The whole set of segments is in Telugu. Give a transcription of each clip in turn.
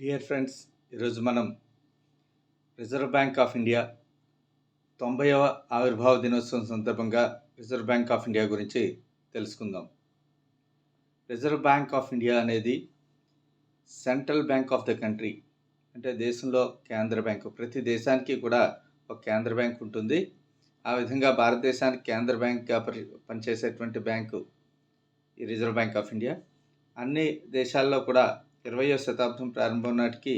డియర్ ఫ్రెండ్స్, ఈరోజు మనం రిజర్వ్ బ్యాంక్ ఆఫ్ ఇండియా 90వ ఆవిర్భావ దినోత్సవం సందర్భంగా రిజర్వ్ బ్యాంక్ ఆఫ్ ఇండియా గురించి తెలుసుకుందాం. రిజర్వ్ బ్యాంక్ ఆఫ్ ఇండియా అనేది central bank of the country, అంటే దేశంలో కేంద్ర బ్యాంకు. ప్రతి దేశానికి కూడా ఒక కేంద్ర బ్యాంక్ ఉంటుంది. ఆ విధంగా భారతదేశానికి కేంద్ర బ్యాంక్గా పనిచేసేటువంటి బ్యాంకు ఈ రిజర్వ్ బ్యాంక్ ఆఫ్ ఇండియా. అన్ని దేశాల్లో కూడా 20వ శతాబ్దం ప్రారంభం నాటికి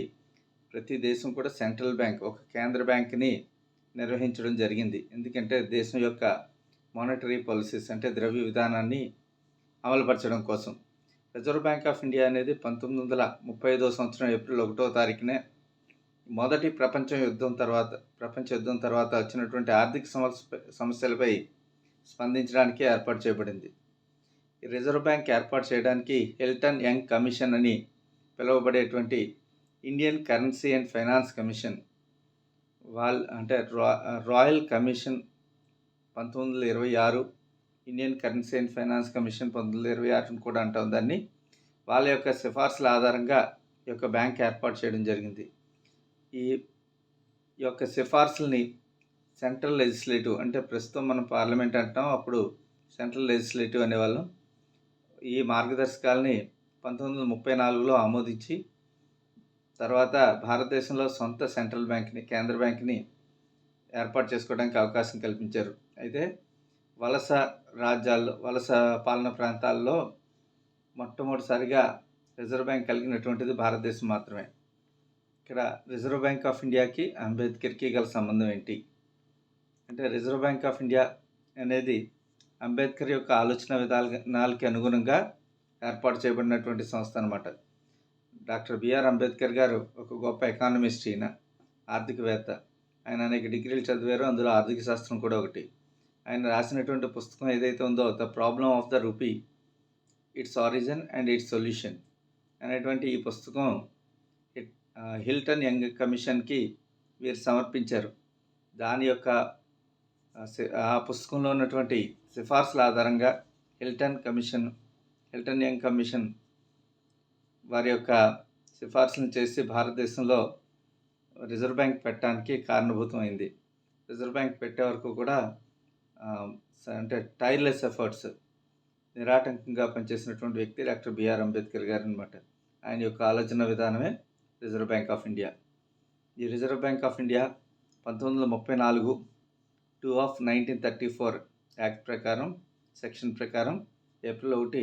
ప్రతి దేశం కూడా సెంట్రల్ బ్యాంక్, ఒక కేంద్ర బ్యాంక్ని నిర్వహించడం జరిగింది. ఎందుకంటే దేశం యొక్క మానిటరీ పాలసీస్, అంటే ద్రవ్య విధానాన్ని అమలుపరచడం కోసం. రిజర్వ్ బ్యాంక్ ఆఫ్ ఇండియా అనేది 1935వ సంవత్సరం ఏప్రిల్ 1వ తారీఖునే మొదటి ప్రపంచ యుద్ధం తర్వాత వచ్చినటువంటి ఆర్థిక సమస్యలపై స్పందించడానికి ఏర్పాటు చేయబడింది. ఈ రిజర్వ్ బ్యాంక్ ఏర్పాటు చేయడానికి హిల్టన్ యంగ్ కమిషన్ అని పిలువబడేటువంటి Indian currency and finance commission royal commission 1926, Indian currency and finance commission 1926 కూడా అంటాం దాన్ని. వాళ్ళ యొక్క సిఫార్సుల ఆధారంగా ఈ యొక్క బ్యాంక్ ఏర్పాటు చేయడం జరిగింది. ఈ యొక్క సిఫార్సుల్ని సెంట్రల్ లెజిస్లేటివ్, అంటే ప్రస్తుతం మనం పార్లమెంట్ అంటాం, అప్పుడు సెంట్రల్ లెజిస్లేటివ్ అనేవాళ్ళం. ఈ మార్గదర్శకాలని 1934లో ఆమోదించి తర్వాత భారతదేశంలో సొంత సెంట్రల్ బ్యాంక్ని, కేంద్ర బ్యాంక్ని ఏర్పాటు చేసుకోవడానికి అవకాశం కల్పించారు. అయితే వలస పాలన ప్రాంతాల్లో మొట్టమొదటిసారిగా రిజర్వ్ బ్యాంక్ కలిగినటువంటిది భారతదేశం మాత్రమే. ఇక్కడ రిజర్వ్ బ్యాంక్ ఆఫ్ ఇండియాకి అంబేద్కర్కి గల సంబంధం ఏంటి అంటే, రిజర్వ్ బ్యాంక్ ఆఫ్ ఇండియా అనేది అంబేద్కర్ యొక్క ఆలోచన విధానాలకి అనుగుణంగా ఏర్పాటు చేయబడినటువంటి సంస్థ అన్నమాట. డాక్టర్ బిఆర్ అంబేద్కర్ గారు ఒక గొప్ప ఎకానమిస్ట్, ఈయన ఆర్థికవేత్త. ఆయన అనేక డిగ్రీలు చదివారు, అందులో ఆర్థిక శాస్త్రం కూడా ఒకటి. ఆయన రాసినటువంటి పుస్తకం ఏదైతే ఉందో, the problem of the rupee, its origin and it's solution అనేటువంటి ఈ పుస్తకం హిల్టన్ యంగ్ కమిషన్కి వీరు సమర్పించారు. దాని యొక్క ఆ పుస్తకంలో ఉన్నటువంటి సిఫార్సుల ఆధారంగా హిల్టన్ యంగ్ కమిషన్ వారి యొక్క సిఫార్సులను చేసి భారతదేశంలో రిజర్వ్ బ్యాంక్ పెట్టడానికి కారణభూతమైంది. రిజర్వ్ బ్యాంక్ పెట్టే వరకు కూడా టైర్లెస్ ఎఫర్ట్స్, నిరాటంకంగా పనిచేసినటువంటి వ్యక్తి డాక్టర్ బిఆర్ అంబేద్కర్ గారు అనమాట. ఆయన యొక్క ఆలోచన విధానమే రిజర్వ్ బ్యాంక్ ఆఫ్ ఇండియా. ఈ reserve Bank of India 1934 2 of 1934 act ప్రకారం, సెక్షన్ ప్రకారం ఏప్రిల్ 1,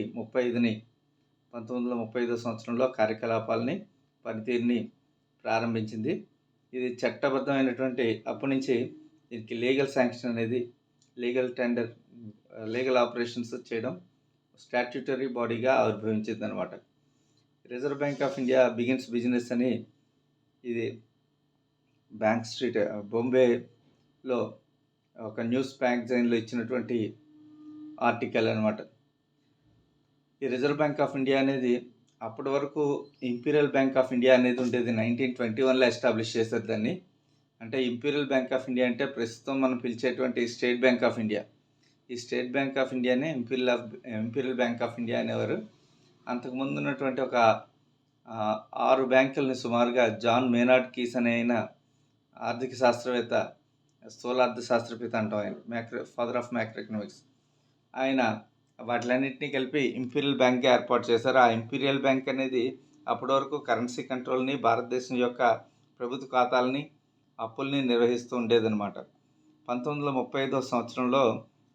1935 సంవత్సరంలో కార్యకలాపాలని, పనితీరుని ప్రారంభించింది. ఇది చట్టబద్ధమైనటువంటి, అప్పటి నుంచి దీనికి లీగల్ శాంక్షన్ అనేది, లీగల్ ఆపరేషన్స్ చేయడం స్టాట్యూటరీ బాడీగా ఆవిర్భవించింది అనమాట. Reserve Bank of India begins business అని ఇది బ్యాంక్ స్ట్రీట్, బొంబేలో ఒక న్యూస్ మ్యాగజైన్లో ఇచ్చినటువంటి ఆర్టికల్ అనమాట. ఈ రిజర్వ్ బ్యాంక్ ఆఫ్ ఇండియా అనేది అప్పటి వరకు ఇంపీరియల్ బ్యాంక్ ఆఫ్ ఇండియా అనేది ఉండేది. 1921లో ఎస్టాబ్లిష్ చేశారు దాన్ని. అంటే ఇంపీరియల్ బ్యాంక్ ఆఫ్ ఇండియా అంటే ప్రస్తుతం మనం పిలిచేటువంటి స్టేట్ బ్యాంక్ ఆఫ్ ఇండియా. ఈ స్టేట్ బ్యాంక్ ఆఫ్ ఇండియానే ఇంపీరియల్ బ్యాంక్ ఆఫ్ ఇండియా అనేవారు. అంతకుముందు ఉన్నటువంటి ఒక 6 బ్యాంకులని సుమారుగా జాన్ మేనార్డ్ కీస్ అనే ఆయన ఆర్థిక శాస్త్రవేత్త, స్థూలార్థ శాస్త్రపిత అంటాం ఆయన, ఫాదర్ ఆఫ్ మ్యాక్రో ఎకనామిక్స్. ఆయన వాటిలన్నింటినీ కలిపి ఇంపీరియల్ బ్యాంక్గా ఏర్పాటు చేశారు. ఆ ఇంపీరియల్ బ్యాంక్ అనేది అప్పటి వరకు కరెన్సీ కంట్రోల్ని, భారతదేశం యొక్క ప్రభుత్వ ఖాతాలని, అప్పుల్ని నిర్వహిస్తూ ఉండేదన్నమాట. 1935 సంవత్సరంలో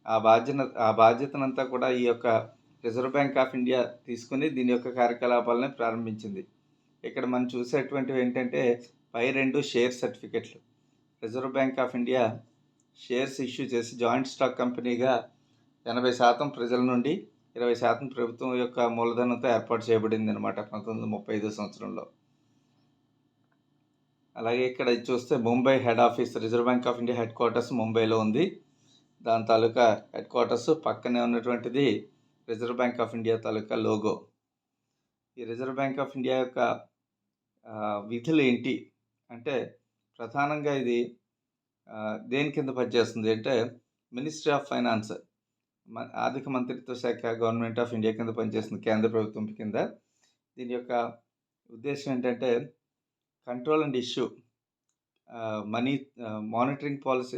ఆ బాధ్యతనంతా కూడా ఈ యొక్క రిజర్వ్ బ్యాంక్ ఆఫ్ ఇండియా తీసుకుని దీని యొక్క కార్యకలాపాలని ప్రారంభించింది. ఇక్కడ మనం చూసేటువంటివి ఏంటంటే, పై 2 షేర్ సర్టిఫికెట్లు. Reserve Bank of India shares issue చేసి జాయింట్ స్టాక్ కంపెనీగా 80% ప్రజల నుండి 20% ప్రభుత్వం యొక్క మూలధనంతో ఏర్పాటు చేయబడింది అనమాట 1935 సంవత్సరంలో. అలాగే ఇక్కడ చూస్తే Mumbai head office, reserve Bank of India head quarters ముంబైలో ఉంది. దాని తాలూకా హెడ్ క్వార్టర్స్ పక్కనే ఉన్నటువంటిది reserve Bank of India taluka logo. ఈ రిజర్వ్ బ్యాంక్ ఆఫ్ ఇండియా యొక్క విధులు ఏంటి అంటే, ప్రధానంగా ఇది దేని కింద పనిచేస్తుంది అంటే, మినిస్ట్రీ ఆఫ్ ఫైనాన్స్, ఆర్థిక మంత్రిత్వ శాఖ, గవర్నమెంట్ ఆఫ్ ఇండియా కింద పనిచేస్తుంది, కేంద్ర ప్రభుత్వం కింద. దీని యొక్క ఉద్దేశం ఏంటంటే, control and issue money monitoring policy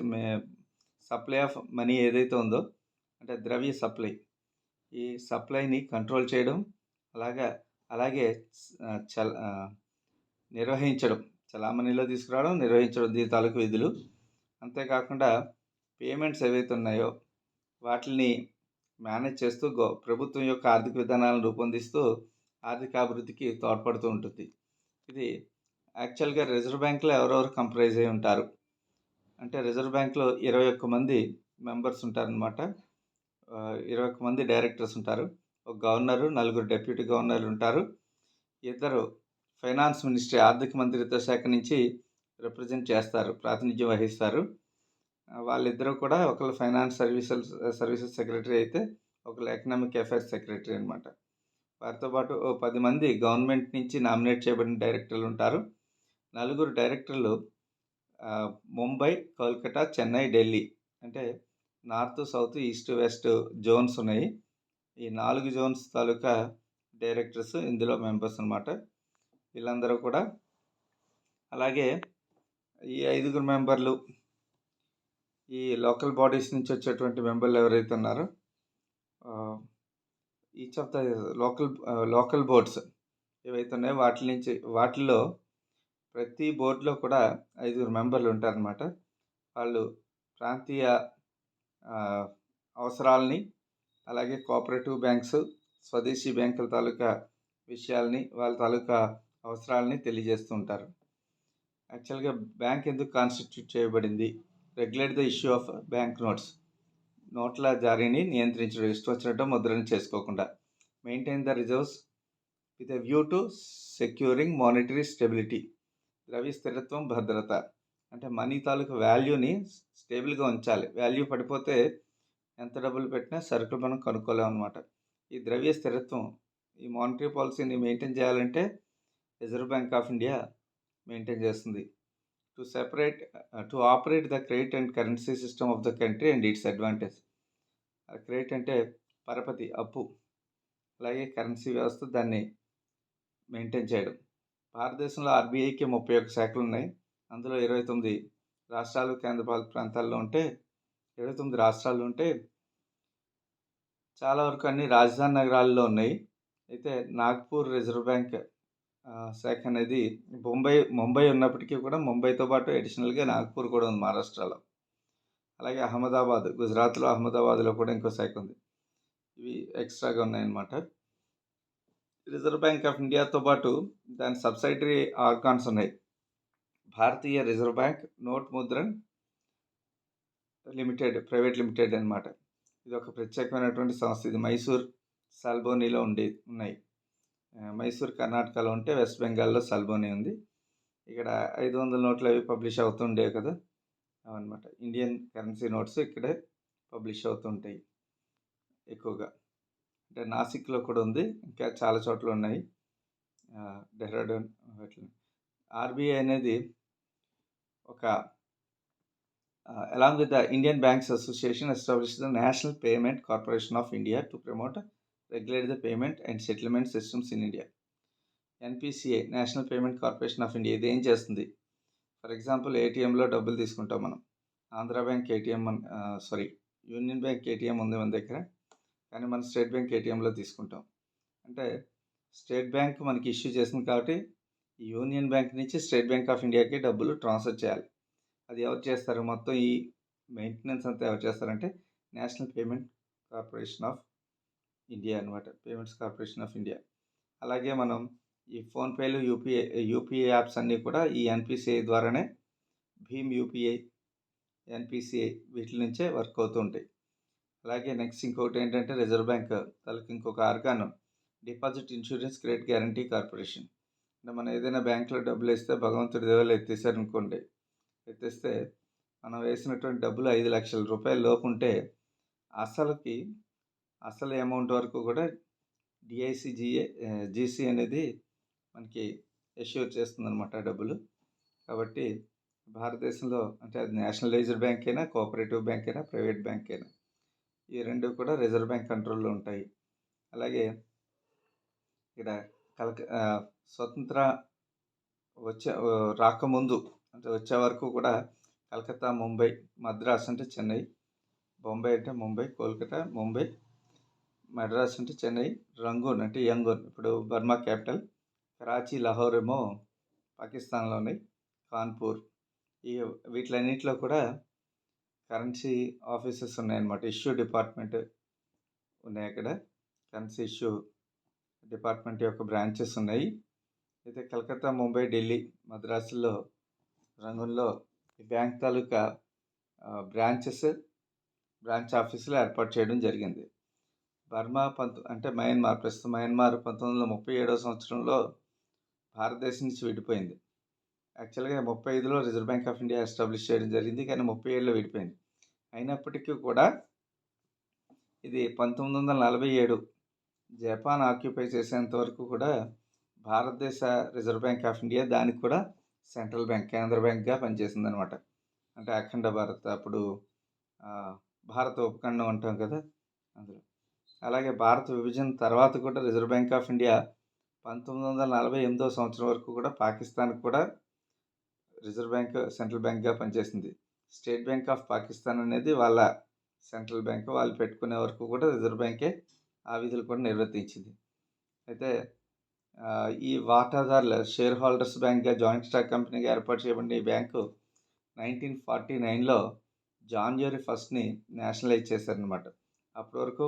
supply of money ఏదైతే ఉందో అంటే ద్రవ్య సప్లై, ఈ సప్లైని కంట్రోల్ చేయడం, అలాగే నిర్వహించడం, చలామణిలో తీసుకురావడం, నిర్వహించడం దీని తాలూకు విధులు. అంతేకాకుండా పేమెంట్స్ ఏవైతే ఉన్నాయో వాటిని మేనేజ్ చేస్తూ ప్రభుత్వం యొక్క ఆర్థిక విధానాలను రూపొందిస్తూ ఆర్థికాభివృద్ధికి తోడ్పడుతూ ఉంటుంది. ఇది యాక్చువల్గా రిజర్వ్ బ్యాంక్లో ఎవరెవరు కంప్రైజ్ అయి ఉంటారు అంటే రిజర్వ్ బ్యాంక్లో 21 మంది మెంబర్స్ ఉంటారనమాట. 21 మంది డైరెక్టర్స్ ఉంటారు. ఒక గవర్నరు, 4 డిప్యూటీ గవర్నర్లు ఉంటారు. 2 ఫైనాన్స్ మినిస్ట్రీ ఆర్థిక మంత్రిత్వ శాఖ నుంచి రిప్రజెంట్ చేస్తారు, ప్రాతినిధ్యం వహిస్తారు. వాళ్ళిద్దరూ కూడా ఒకళ్ళు ఫైనాన్స్ సర్వీసెస్ సెక్రటరీ అయితే ఒకళ్ళు ఎకనామిక్ అఫైర్స్ సెక్రటరీ అనమాట. వారితో పాటు 10 మంది గవర్నమెంట్ నుంచి నామినేట్ చేయబడిన డైరెక్టర్లు ఉంటారు. 4 డైరెక్టర్లు ముంబై, కోల్కతా, చెన్నై, ఢిల్లీ అంటే north, south, east, west zones ఉన్నాయి. ఈ 4 జోన్స్ తాలూకా డైరెక్టర్స్ ఇందులో మెంబర్స్ అనమాట. వీళ్ళందరూ కూడా అలాగే ఈ 5 మెంబర్లు ఈ లోకల్ బాడీస్ నుంచి వచ్చేటువంటి మెంబర్లు ఎవరైతే ఉన్నారో each of the local boards ఏవైతే ఉన్నాయో వాటిల్లో ప్రతి బోర్డులో కూడా 5 మెంబర్లు ఉంటారనమాట. వాళ్ళు ప్రాంతీయ అవసరాలని, అలాగే కోఆపరేటివ్ బ్యాంక్స్, స్వదేశీ బ్యాంకుల తాలూకా విషయాల్ని, వాళ్ళ తాలూకా అవసరాలని తెలియజేస్తూ ఉంటారు. యాక్చువల్గా బ్యాంక్ ఎందుకు కాన్స్టిట్యూట్ చేయబడింది? Regulate the issue of bank నోట్ల జారీని నియంత్రించడం, ఇష్టం వచ్చినట్టు ముద్రణ చేసుకోకుండా. Maintain the reserves with a view to securing monetary stability. ద్రవ్య స్థిరత్వం, భద్రత అంటే మనీ తాలూకు వాల్యూని స్టేబుల్గా ఉంచాలి. వాల్యూ పడిపోతే ఎంత డబ్బులు పెట్టినా సరుకులు మనం కొనుక్కోలేము అనమాట. ఈ ద్రవ్య స్థిరత్వం, ఈ మానిటరీ పాలసీని మెయింటైన్ చేయాలంటే Reserve Bank of India maintain చేస్తుంది. To operate the credit and currency system of the country and its advantage. Credit అంటే పరపతి, అప్పు, అలాగే కరెన్సీ వ్యవస్థ, దాన్ని మెయింటైన్ చేయడం. భారతదేశంలో ఆర్బీఐకి 31 శాఖలు ఉన్నాయి. అందులో 29 రాష్ట్రాలు, కేంద్రపాలిత ప్రాంతాల్లో ఉంటే 29 రాష్ట్రాలు ఉంటే చాలా వరకు అన్ని రాజధాని నగరాల్లో ఉన్నాయి. అయితే నాగ్పూర్ రిజర్వ్ బ్యాంక్ శాఖ అనేది ముంబై ఉన్నప్పటికీ కూడా ముంబైతో పాటు అడిషనల్గా నాగ్పూర్ కూడా ఉంది మహారాష్ట్రలో. అలాగే అహ్మదాబాద్, గుజరాత్లో అహ్మదాబాద్లో కూడా ఇంకో శాఖ ఉంది. ఇవి ఎక్స్ట్రాగా ఉన్నాయన్నమాట. రిజర్వ్ బ్యాంక్ ఆఫ్ ఇండియాతో పాటు దాని సబ్సిడరీ ఆర్గాన్స్ ఉన్నాయి. Bharatiya Reserve Bank, Note Mudran Limited, Private Limited అనమాట. ఇది ఒక ప్రత్యేకమైనటువంటి సంస్థ. ఇది మైసూర్, సాల్బోనీలో ఉన్నాయి. మైసూర్ కర్ణాటకలో ఉంటే వెస్ట్ బెంగాల్లో సాల్బోనీ ఉంది. ఇక్కడ 500 నోట్లు అవి పబ్లిష్ అవుతుండేవి కదా, అవన్నమాట. ఇండియన్ కరెన్సీ నోట్స్ ఇక్కడే పబ్లిష్ అవుతుంటాయి ఎక్కువగా. అంటే నాసిక్లో కూడా ఉంది, ఇంకా చాలా చోట్ల ఉన్నాయి, డెహ్రాడూన్ అట్లా. ఆర్బీఐ అనేది ఒక along with the Indian Banks Association established the National Payment Corporation of India to promote, regulate the payment and settlement systems in India. NPCA, national payment corporation of India, ఇది ఏం చేస్తుంది? ఫర్ ఎగ్జాంపుల్ ఏటీఎంలో డబ్బులు తీసుకుంటాం మనం. Andhra bank ATM, union bank ATM ఉంది మన దగ్గర, కానీ మనం స్టేట్ బ్యాంక్ ఏటీఎంలో తీసుకుంటాం. అంటే స్టేట్ బ్యాంక్ మనకి ఇష్యూ చేసింది కాబట్టి యూనియన్ బ్యాంక్ నుంచి స్టేట్ బ్యాంక్ ఆఫ్ ఇండియాకి డబ్బులు ట్రాన్స్ఫర్ చేయాలి. అది ఎవరు చేస్తారు? మొత్తం ఈ మెయింటెనెన్స్ అంతా ఎవరు చేస్తారంటే national payment corporation of India అనమాట, పేమెంట్స్ కార్పొరేషన్ ఆఫ్ ఇండియా. అలాగే మనం ఈ ఫోన్పేలు, యూపీఐ యాప్స్ అన్నీ కూడా ఈ ఎన్పిసిఐ ద్వారానే, భీమ్ యూపీఐ, ఎన్పిసిఐ వీటి నుంచే వర్క్ అవుతూ ఉంటాయి. అలాగే నెక్స్ట్ ఇంకొకటి ఏంటంటే రిజర్వ్ బ్యాంక్ తనకి ఇంకొక organ, deposit insurance credit guarantee corporation. అంటే మనం ఏదైనా బ్యాంకులో డబ్బులు వేస్తే భగవంతుడి దేవుళ్ళు ఎత్తేసారనుకోండి, ఎత్తేస్తే మనం వేసినటువంటి డబ్బులు 5 లక్షల రూపాయల లోపు ఉంటే అసలు అమౌంట్ వరకు కూడా జీసీ అనేది మనకి ఎష్యూర్ చేస్తుందన్నమాట డబ్బులు. కాబట్టి భారతదేశంలో అంటే అది నేషనలైజ్డ్ బ్యాంక్ అయినా, కోఆపరేటివ్ బ్యాంక్ అయినా, ప్రైవేట్ బ్యాంక్ అయినా, ఈ రెండు కూడా రిజర్వ్ బ్యాంక్ కంట్రోల్లో ఉంటాయి. అలాగే ఇక్కడ స్వతంత్ర రాకముందు అంటే వచ్చే వరకు కూడా కలకత్తా, ముంబై, మద్రాస్ అంటే చెన్నై, బొంబాయి అంటే ముంబై, కోల్కతా, ముంబై, మద్రాస్ అంటే చెన్నై, రంగూన్ అంటే యంగూన్ ఇప్పుడు బర్మా క్యాపిటల్, కరాచీ, లాహోర్ ఏమో పాకిస్తాన్లో ఉన్నాయి, కాన్పూర్, ఈ వీటిలన్నింటిలో కూడా కరెన్సీ ఆఫీసెస్ ఉన్నాయన్నమాట. ఇష్యూ డిపార్ట్మెంట్ ఉన్నాయి అక్కడ. కరెన్సీ ఇష్యూ డిపార్ట్మెంట్ యొక్క బ్రాంచెస్ ఉన్నాయి. అయితే కలకత్తా, ముంబై, ఢిల్లీ, మద్రాసుల్లో, రంగూన్లో ఈ బ్యాంక్ తాలూకా బ్రాంచ్ ఆఫీసులు ఏర్పాటు చేయడం జరిగింది. బర్మా అంటే మయన్మార్, ప్రస్తుతం మయన్మార్ 1937 సంవత్సరంలో భారతదేశం నుంచి విడిపోయింది. యాక్చువల్గా 35లో Reserve Bank of India establish చేయడం జరిగింది, కానీ 37లో విడిపోయింది. అయినప్పటికీ కూడా ఇది 1947 జపాన్ ఆక్యుపై చేసేంత వరకు కూడా భారతదేశ రిజర్వ్ బ్యాంక్ ఆఫ్ ఇండియా దానికి కూడా సెంట్రల్ బ్యాంక్, కేంద్ర బ్యాంక్గా పనిచేసింది అనమాట. అంటే అఖండ భారత్, అప్పుడు భారత ఉపఖండం అంటాం కదా అందులో. అలాగే భారత విభజన తర్వాత కూడా రిజర్వ్ బ్యాంక్ ఆఫ్ ఇండియా 1948 సంవత్సరం వరకు కూడా పాకిస్తాన్కి కూడా రిజర్వ్ బ్యాంక్, సెంట్రల్ బ్యాంక్గా పనిచేసింది. స్టేట్ బ్యాంక్ ఆఫ్ పాకిస్తాన్ అనేది వాళ్ళ సెంట్రల్ బ్యాంక్, వాళ్ళు పెట్టుకునే వరకు కూడా రిజర్వ్ బ్యాంకే ఆ విధులు కూడా నిర్వర్తించింది. అయితే ఈ వాటాదారుల షేర్ హోల్డర్స్ బ్యాంక్గా, జాయింట్ స్టాక్ కంపెనీగా ఏర్పాటు చేయబడిన ఈ బ్యాంకు 1949లో జనవరి 1 నేషనలైజ్ చేశారనమాట. అప్పటి వరకు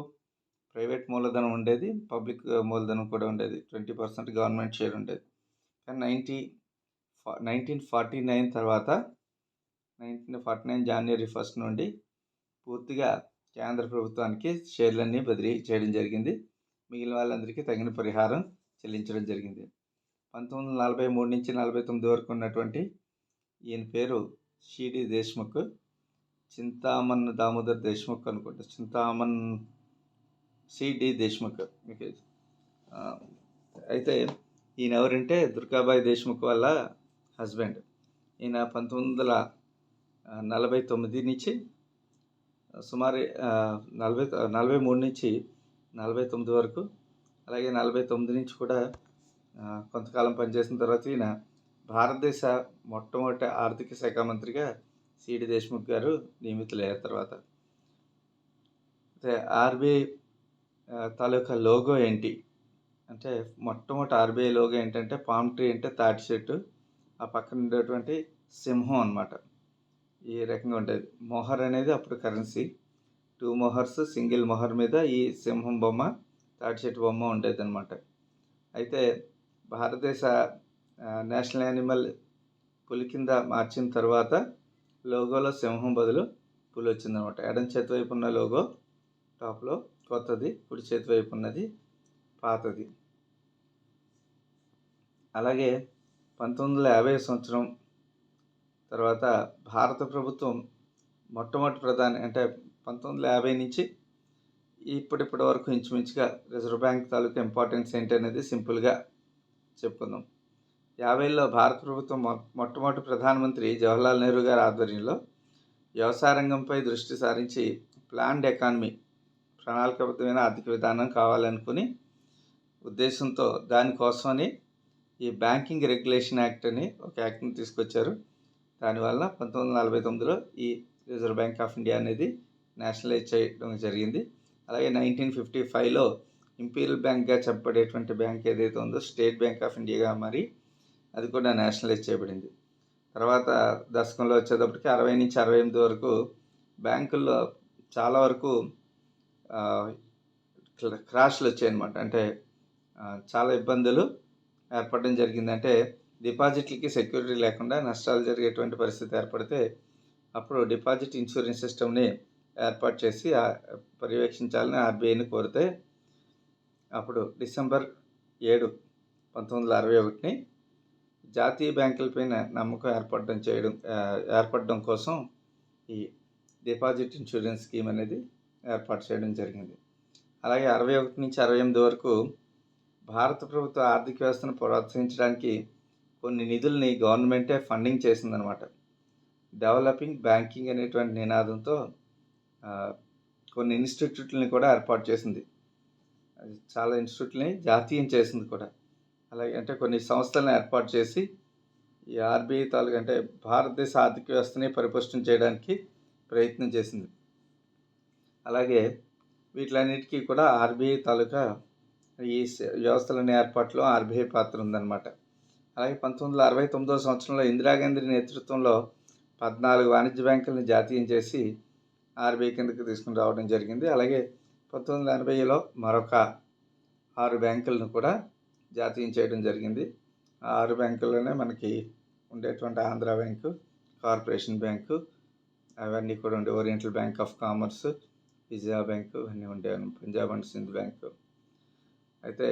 ప్రైవేట్ మూలధనం ఉండేది, పబ్లిక్ మూలధనం కూడా ఉండేది, 20% గవర్నమెంట్ షేర్ ఉండేది. కానీ 1949 తర్వాత 1949 జనవరి 1 నుండి పూర్తిగా కేంద్ర ప్రభుత్వానికి షేర్లన్నీ బదిలీ చేయడం జరిగింది. మిగిలిన వాళ్ళందరికీ తగిన పరిహారం చెల్లించడం జరిగింది. 1943 నుంచి 49 వరకు ఉన్నటువంటి ఈయన పేరు సిడి దేశ్ముఖ్, చింతామన్ దామోదర్ దేశ్ముఖ్ అనుకుంటా, చింతామన్ సిడి దేశ్ముఖ్. అయితే ఈయన ఎవరంటే దుర్గాబాయి దేశ్ముఖ్ వాళ్ళ హస్బెండ్. ఈయన 1949 నుంచి సుమారు 43 నుంచి 49 వరకు, అలాగే 49 నుంచి కూడా కొంతకాలం పనిచేసిన తర్వాత ఈయన భారతదేశ మొట్టమొదటి ఆర్థిక శాఖ మంత్రిగా సిడి దేశ్ముఖ్ గారు నియమితులయ్యారు. తర్వాత అయితే ఆర్బీఐ తాలూకా లోగో ఏంటి అంటే, మొట్టమొదటి ఆర్బీఐ లోగో ఏంటంటే పామ్ ట్రీ అంటే తాటి చెట్టు, ఆ పక్కన ఉండేటువంటి సింహం అన్నమాట. ఈ రకంగా ఉండేది. మొహర్ అనేది అప్పుడు కరెన్సీ, 2 మొహర్స్, సింగిల్ మొహర్ మీద ఈ సింహం బొమ్మ, తాటి చెట్టు బొమ్మ ఉండేది అనమాట. అయితే భారతదేశ నేషనల్ యానిమల్ పులి కింద మార్చిన తర్వాత లోగోలో సింహం బదులు పులి వచ్చిందనమాట. ఎడం చేతి వైపు ఉన్న లోగో టాప్లో కొత్తది, కుడి చేతి వైపు ఉన్నది పాతది. అలాగే 1950 సంవత్సరం తర్వాత భారత ప్రభుత్వం మొట్టమొదటి ప్రధాని అంటే 1950 నుంచి ఇప్పటి వరకు ఇంచుమించుగా రిజర్వ్ బ్యాంక్ తాలూకా ఇంపార్టెన్స్ ఏంటి అనేది సింపుల్గా చెప్పుకుందాం. 50లో భారత ప్రభుత్వం మొట్టమొదటి ప్రధానమంత్రి జవహర్లాల్ నెహ్రూ గారి ఆధ్వర్యంలో వ్యవసాయ రంగంపై దృష్టి సారించి ప్లాన్డ్ ఎకానమీ, ప్రణాళికాబద్ధమైన ఆర్థిక విధానం కావాలనుకుని ఉద్దేశంతో దానికోసమని ఈ బ్యాంకింగ్ రెగ్యులేషన్ యాక్ట్ అని ఒక యాక్ట్ని తీసుకొచ్చారు. దానివల్ల 1949లో ఈ రిజర్వ్ బ్యాంక్ ఆఫ్ ఇండియా అనేది నేషనలైజ్ చేయడం జరిగింది. అలాగే 1955లో ఇంపీరియల్ బ్యాంక్గా చెప్పబడేటువంటి బ్యాంక్ ఏదైతే ఉందో స్టేట్ బ్యాంక్ ఆఫ్ ఇండియాగా మరి అది కూడా నేషనలైజ్ చేయబడింది. తర్వాత దశకంలో వచ్చేటప్పటికి 60 నుంచి 68 వరకు బ్యాంకుల్లో చాలా వరకు క్రాష్లు వచ్చాయన్నమాట. అంటే చాలా ఇబ్బందులు ఏర్పడడం జరిగింది. అంటే డిపాజిట్లకి సెక్యూరిటీ లేకుండా నష్టాలు జరిగేటువంటి పరిస్థితి ఏర్పడితే అప్పుడు డిపాజిట్ ఇన్సూరెన్స్ సిస్టమ్ని ఏర్పాటు చేసి పర్యవేక్షించాలని ఆర్బీఐని కోరితే అప్పుడు డిసెంబర్ 7, 1961 జాతీయ బ్యాంకులపైన నమ్మకం ఏర్పడడం కోసం ఈ డిపాజిట్ ఇన్సూరెన్స్ స్కీమ్ అనేది ఏర్పాటు చేయడం జరిగింది. అలాగే 61 నుంచి 68 వరకు భారత ప్రభుత్వ ఆర్థిక వ్యవస్థను ప్రోత్సహించడానికి కొన్ని నిధుల్ని గవర్నమెంటే ఫండింగ్ చేసిందనమాట. డెవలపింగ్ బ్యాంకింగ్ అనేటువంటి నినాదంతో కొన్ని ఇన్స్టిట్యూట్లని కూడా ఏర్పాటు చేసింది. చాలా ఇన్స్టిట్యూట్లని జాతీయం చేసింది కూడా. అలాగే అంటే కొన్ని సంస్థలను ఏర్పాటు చేసి ఈ ఆర్బీఐ తాలూకా అంటే భారతదేశ ఆర్థిక వ్యవస్థని పరిపుష్టం చేయడానికి ప్రయత్నం చేసింది. అలాగే వీటిలన్నిటికీ కూడా ఆర్బీఐ తాలూకా ఈ వ్యవస్థలన్నీ ఏర్పాటులో ఆర్బీఐ పాత్ర ఉందన్నమాట. అలాగే 1969వ సంవత్సరంలో ఇందిరాగాంధీ నేతృత్వంలో 14 వాణిజ్య బ్యాంకులను జాతీయం చేసి ఆర్బీఐ కిందకి తీసుకుని రావడం జరిగింది. అలాగే 1980లో మరొక 6 బ్యాంకులను కూడా జాతీయం చేయడం జరిగింది. ఆ 6 బ్యాంకుల్లోనే మనకి ఉండేటువంటి ఆంధ్ర బ్యాంకు, కార్పొరేషన్ బ్యాంకు, అవన్నీ కూడా ఉండే oriental bank of commerce, Vijaya bank అన్నీ ఉండేవి, పంజాబ్ అండ్ సింధ్ బ్యాంకు. అయితే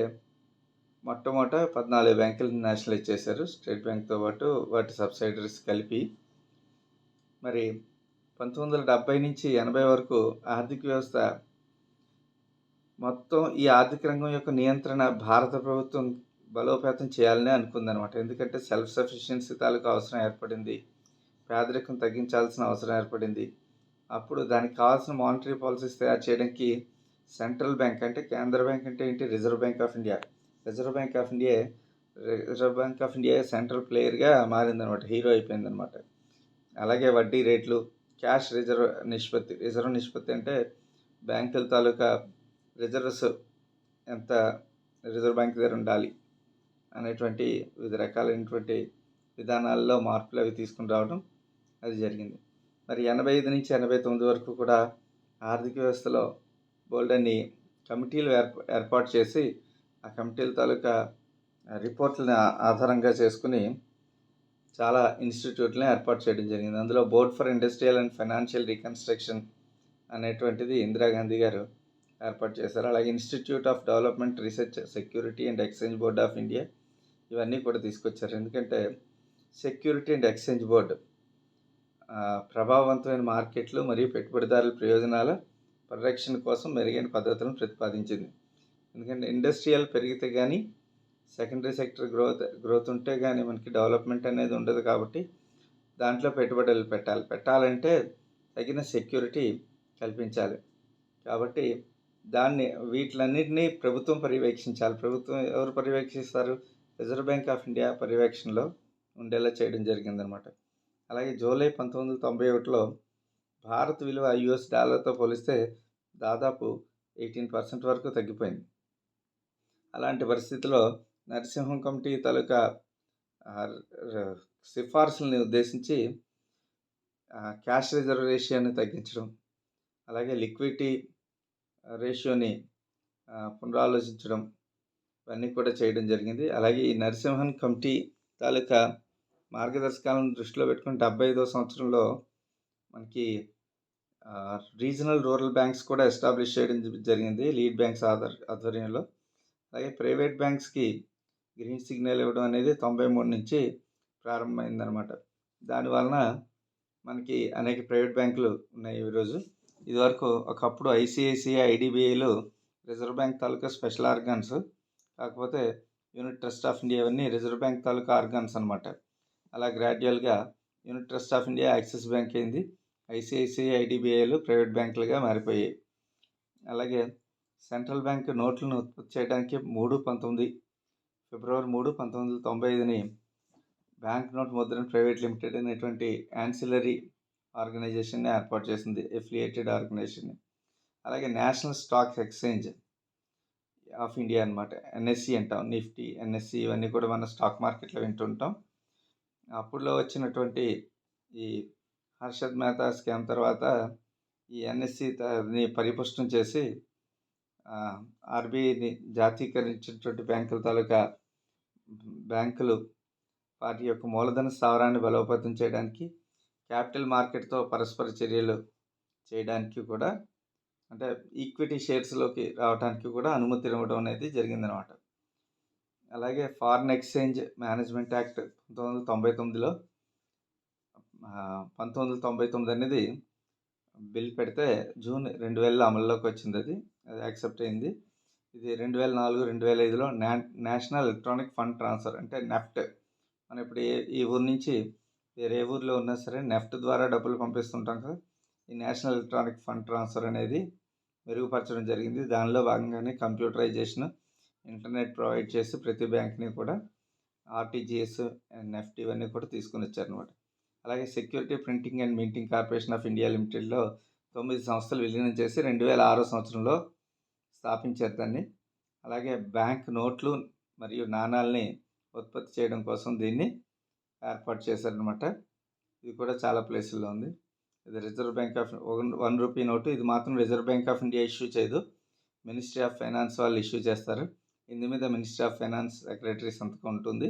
మొట్టమొదట 14 బ్యాంకులను నేషనలైజ్ చేశారు, స్టేట్ బ్యాంక్తో పాటు వాటి సబ్సిడరీస్ కలిపి. మరి 1970 నుంచి 80 వరకు ఆర్థిక వ్యవస్థ మొత్తం ఈ ఆర్థిక రంగం యొక్క నియంత్రణ భారత ప్రభుత్వం బలోపేతం చేయాలని అనుకుందనమాట. ఎందుకంటే సెల్ఫ్ సఫిషియన్సీ తాలూకు అవసరం ఏర్పడింది, పేదరికం తగ్గించాల్సిన అవసరం ఏర్పడింది. అప్పుడు దానికి కావాల్సిన మానిటరీ పాలసీస్ తయారు చేయడానికి సెంట్రల్ బ్యాంక్ అంటే కేంద్ర బ్యాంక్ అంటే ఏంటి, Reserve Bank of India. Reserve Bank of India central ప్లేయర్గా మారిందనమాట, హీరో అయిపోయిందనమాట. అలాగే వడ్డీ రేట్లు, క్యాష్ రిజర్వ్ నిష్పత్తి అంటే బ్యాంకుల తాలూకా రిజర్వ్స్ ఎంత రిజర్వ్ బ్యాంక్ దగ్గర ఉండాలి అనేటువంటి వివిధ రకాలైనటువంటి విధానాల్లో మార్పులు అవి తీసుకుని రావడం అది జరిగింది. మరి 85 నుంచి 89 వరకు కూడా ఆర్థిక వ్యవస్థలో బోల్డన్ని కమిటీలు ఏర్పాటు చేసి ఆ కమిటీల తాలూకా రిపోర్ట్లని ఆధారంగా చేసుకుని చాలా ఇన్స్టిట్యూట్లను ఏర్పాటు చేయడం జరిగింది. అందులో board for industrial and financial reconstruction అనేటువంటిది ఇందిరాగాంధీ గారు ఏర్పాటు చేశారు. అలాగే institute of development research, security and exchange board of India ఇవన్నీ కూడా తీసుకొచ్చారు. ఎందుకంటే సెక్యూరిటీ అండ్ ఎక్స్చేంజ్ బోర్డు ప్రభావవంతమైన మార్కెట్లు మరియు పెట్టుబడిదారుల ప్రయోజనాల పరిరక్షణ కోసం మెరుగైన పద్ధతులను ప్రతిపాదించింది. ఎందుకంటే ఇండస్ట్రియల్ పెరిగితే కానీ సెకండరీ సెక్టర్ గ్రోత్ ఉంటే కానీ మనకి డెవలప్మెంట్ అనేది ఉండదు. కాబట్టి దాంట్లో పెట్టుబడులు పెట్టాలంటే తగిన సెక్యూరిటీ కల్పించాలి. కాబట్టి వీటిలన్నింటినీ ప్రభుత్వం పర్యవేక్షించాలి. ప్రభుత్వం ఎవరు పర్యవేక్షిస్తారు? రిజర్వ్ బ్యాంక్ ఆఫ్ ఇండియా పర్యవేక్షణలో ఉండేలా చేయడం జరిగిందనమాట. అలాగే జూలై 1991లో భారత్ విలువ US డాలర్తో పోలిస్తే దాదాపు 18% వరకు తగ్గిపోయింది. అలాంటి పరిస్థితిలో నరసింహన్ కమిటీ తాలూకా సిఫార్సుల్ని ఉద్దేశించి క్యాష్ రిజర్వ్ రేషియోని తగ్గించడం, అలాగే లిక్విడిటీ రేషియోని పునరాలోచించడం ఇవన్నీ కూడా చేయడం జరిగింది. అలాగే ఈ నరసింహన్ కమిటీ తాలూకా మార్గదర్శకాలను దృష్టిలో పెట్టుకుని 75వ సంవత్సరంలో మనకి రీజనల్ రూరల్ బ్యాంక్స్ కూడా ఎస్టాబ్లిష్ చేయడం జరిగింది లీడ్ బ్యాంక్స్ ఆధ్వర్యంలో. అలాగే ప్రైవేట్ బ్యాంక్స్కి గ్రీన్ సిగ్నల్ ఇవ్వడం అనేది 93 నుంచి ప్రారంభమైందనమాట. దానివలన మనకి అనేక ప్రైవేట్ బ్యాంకులు ఉన్నాయి ఈరోజు. ఇదివరకు ఒకప్పుడు ICICI, IDBIలు రిజర్వ్ బ్యాంక్ తాలూకా స్పెషల్ ఆర్గాన్స్, కాకపోతే యూనిట్ ట్రస్ట్ ఆఫ్ ఇండియా ఇవన్నీ రిజర్వ్ బ్యాంక్ తాలూకా ఆర్గాన్స్ అనమాట. అలా గ్రాడ్యువల్గా unit trust of India axis bank అయింది, ICICI, IDBIలు ప్రైవేట్ బ్యాంకులుగా మారిపోయాయి. అలాగే సెంట్రల్ బ్యాంక్ నోట్లను ఉత్పత్తి చేయడానికి ఫిబ్రవరి 3, 1995ని బ్యాంక్ నోట్ ముద్రణ ప్రైవేట్ లిమిటెడ్ అనేటువంటి యాన్సిలరీ ఆర్గనైజేషన్ని ఏర్పాటు చేసింది, ఎఫిలియేటెడ్ ఆర్గనైజేషన్. అలాగే national stock exchange of India అనమాట, NSE అంటాం. నిఫ్టీ, NSE ఇవన్నీ కూడా మన స్టాక్ మార్కెట్లో వింటుంటాం. అప్పుడులో వచ్చినటువంటి ఈ హర్షద్ మెహతా స్కామ్ తర్వాత ఈ NSEని పరిపుష్టం చేసి RBIని జాతీకరించినటువంటి బ్యాంకుల తాలూకా బ్యాంకులు వాటి యొక్క మూలధన స్థావరాన్ని బలోపేతం చేయడానికి, క్యాపిటల్ మార్కెట్తో పరస్పర చర్యలు చేయడానికి కూడా, అంటే ఈక్విటీ షేర్స్లోకి రావడానికి కూడా అనుమతి ఇవ్వడం అనేది జరిగిందనమాట. అలాగే ఫారిన్ ఎక్స్చేంజ్ మేనేజ్మెంట్ యాక్ట్ 1999లో 1999 అనేది బిల్ పెడితే జూన్ 2000 అమల్లోకి వచ్చింది. అది యాక్సెప్ట్ అయింది. ఇది 2004, 2005లో నేషనల్ ఎలక్ట్రానిక్ ఫండ్ ట్రాన్స్ఫర్ అంటే నెఫ్ట్. మనం ఇప్పుడు ఈ ఊరు నుంచి వేరే ఊర్లో ఉన్నా సరే నెఫ్ట్ ద్వారా డబ్బులు పంపిస్తుంటాం కదా. ఈ నేషనల్ ఎలక్ట్రానిక్ ఫండ్ ట్రాన్స్ఫర్ అనేది మెరుగుపరచడం జరిగింది. దానిలో భాగంగానే కంప్యూటరైజేషన్, ఇంటర్నెట్ ప్రొవైడ్ చేసి ప్రతి బ్యాంక్ని కూడా ఆర్టీజీఎస్, ఎన్ఎఫ్టీ ఇవన్నీ కూడా తీసుకొని వచ్చారనమాట. అలాగే Security Printing and Minting Corporation of India లిమిటెడ్లో 9 సంస్థలు విలీనం చేసి 2006 సంవత్సరంలో స్థాపించారు దాన్ని. అలాగే బ్యాంక్ నోట్లు మరియు నాణాలని ఉత్పత్తి చేయడం కోసం దీన్ని ఏర్పాటు చేశారనమాట. ఇది కూడా చాలా ప్లేసుల్లో ఉంది. ఇది reserve Bank of 1 rupee note. ఇది మాత్రం reserve Bank of India issue చేయదు, మినిస్ట్రీ ఆఫ్ ఫైనాన్స్ వాళ్ళు ఇష్యూ చేస్తారు. ఇందు మీద మినిస్ట్రీ ఆఫ్ ఫైనాన్స్ సెక్రటరీ సంతకం ఉంటుంది.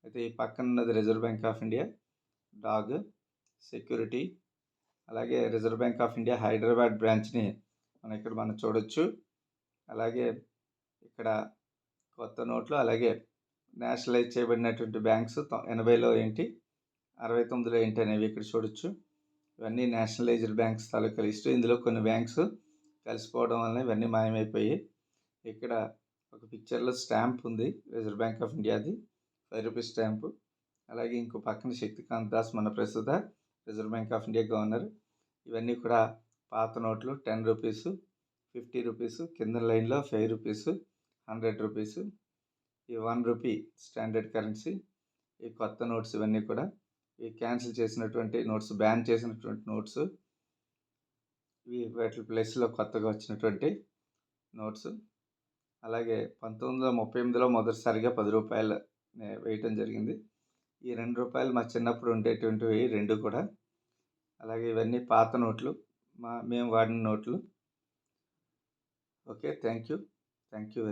అయితే ఈ పక్కన ఉన్నది Reserve Bank of India dog security. అలాగే Reserve Bank of India Hyderabad బ్రాంచ్ని మనం చూడొచ్చు. అలాగే ఇక్కడ కొత్త నోట్లు, అలాగే నేషనలైజ్ చేయబడినటువంటి బ్యాంక్స్ 80లో ఏంటి, 69లో ఏంటి అనేవి ఇక్కడ చూడొచ్చు. ఇవన్నీ నేషనలైజ్డ్ బ్యాంక్స్ తాలూకా లిస్టు. ఇందులో కొన్ని బ్యాంక్స్ కలిసిపోవడం వల్ల ఇవన్నీ మాయమైపోయాయి. ఇక్కడ ఒక పిక్చర్లో స్టాంప్ ఉంది రిజర్వ్ బ్యాంక్ ఆఫ్ ఇండియాది, 5 రూపీస్ స్టాంపు. అలాగే ఇంకో పక్కన శక్తికాంత్ దాస్ మన ప్రస్తుత Reserve Bank of India governor. ఇవన్నీ కూడా పాత నోట్లు, 10 రూపీసు, 50 రూపీసు, కింద లైన్లో 5 రూపీసు, 100 రూపీసు, ఈ 1 రూపీ స్టాండర్డ్ కరెన్సీ. ఈ కొత్త నోట్స్ ఇవన్నీ కూడా ఈ క్యాన్సిల్ చేసినటువంటి నోట్స్, బ్యాన్ చేసినటువంటి నోట్స్, ఇవి వాటి ప్లేస్లో కొత్తగా వచ్చినటువంటి నోట్స్. అలాగే 1938లో మొదటిసారిగా 10 రూపాయలు వేయటం జరిగింది. ఈ 2 రూపాయలు మా చిన్నప్పుడు ఉండేటువంటివి 2 కూడా. అలాగే ఇవన్నీ పాత నోట్లు, మేము వాడిన నోట్లు. Okay, thank you very